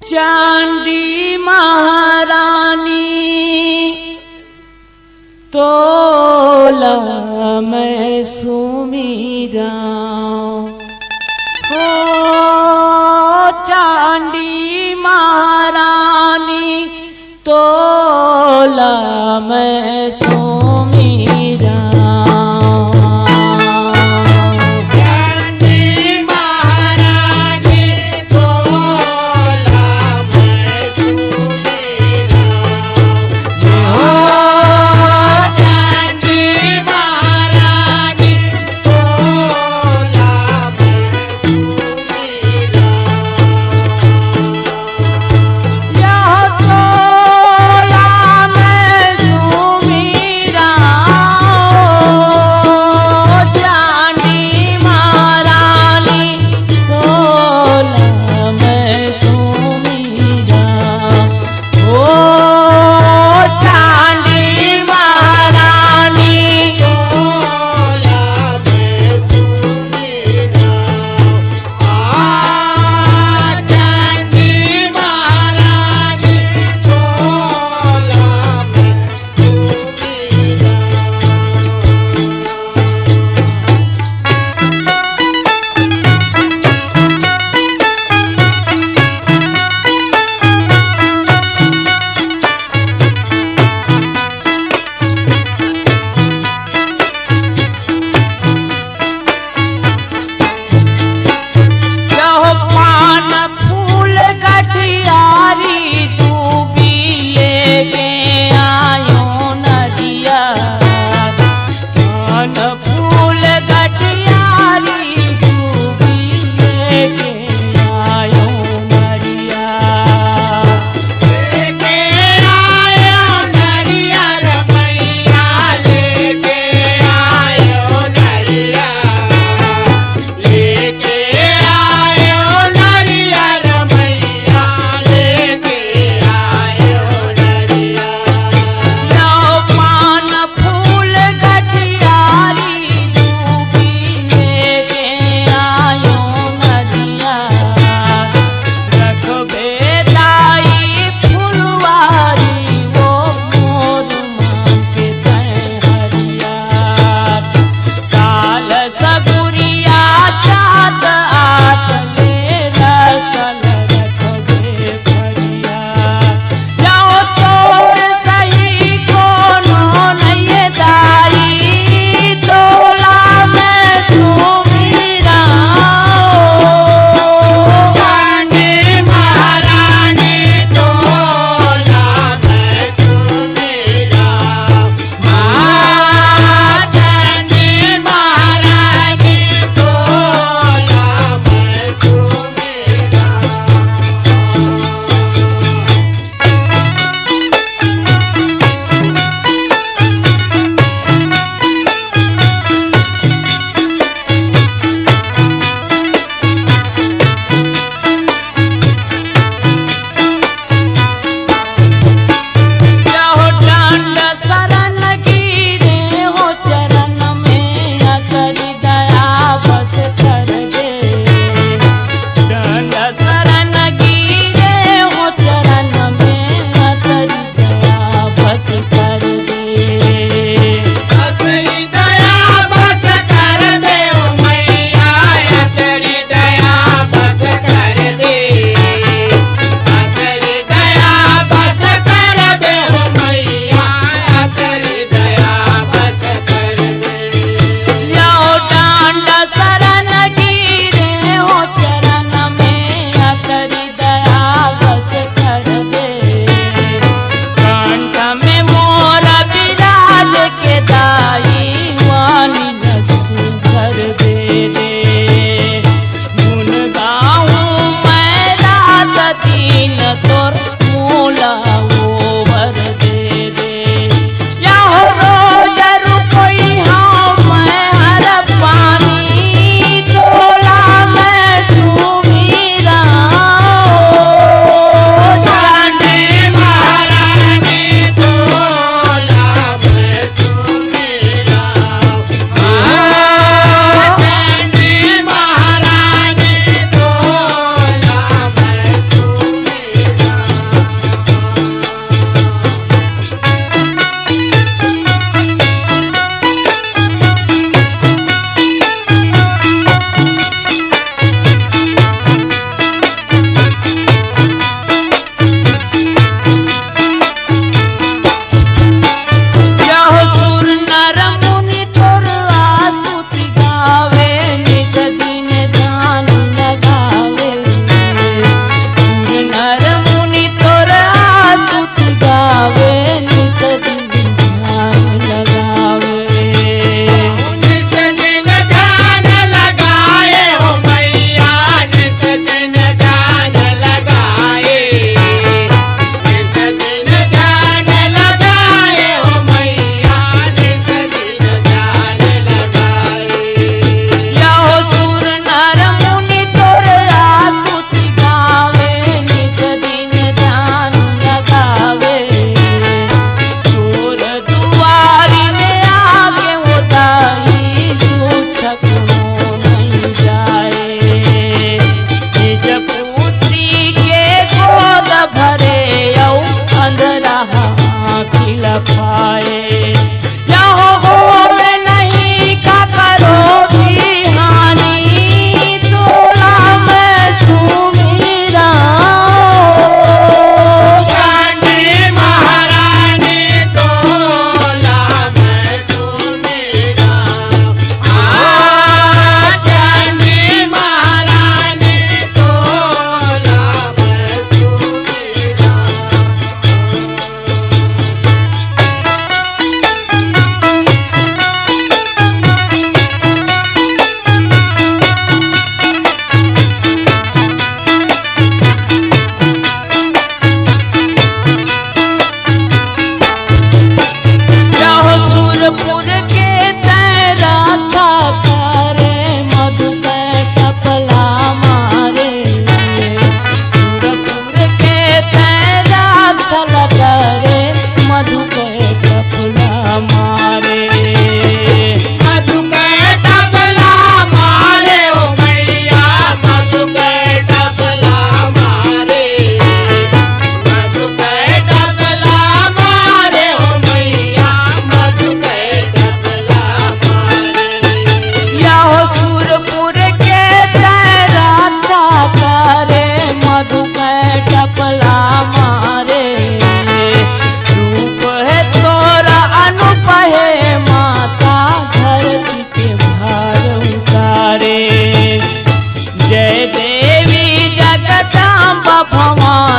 चांदी महारानी तोला मैं सुमीरा हो, चांदी महारानी तोला मैं सुमीरा। लफाए। यहाँ हो में नहीं का करो भी हानि, तोला मैं सुमीरा। चंडी महारानी तोला मैं सुमीरा। चंडी महारानी तोला मैं सुमीरा। जाहो सुरपुर के तेरा था करे, मधु के टपला मारे। सुरपुर के तेरा छल करे, मधु के टपला मारे। मधु के टपला मारे ओ मैया, मधु के टपला मारे। मधु के टपला मारे ओ मैया, मधु के टपला मारे। याहो सुरपुर के तेरा था करे, मधु के टपला मारे। रूप है तोरा अनूप है माता, धरती के भार उतारे। जय देवी जगदम्बा भवानी।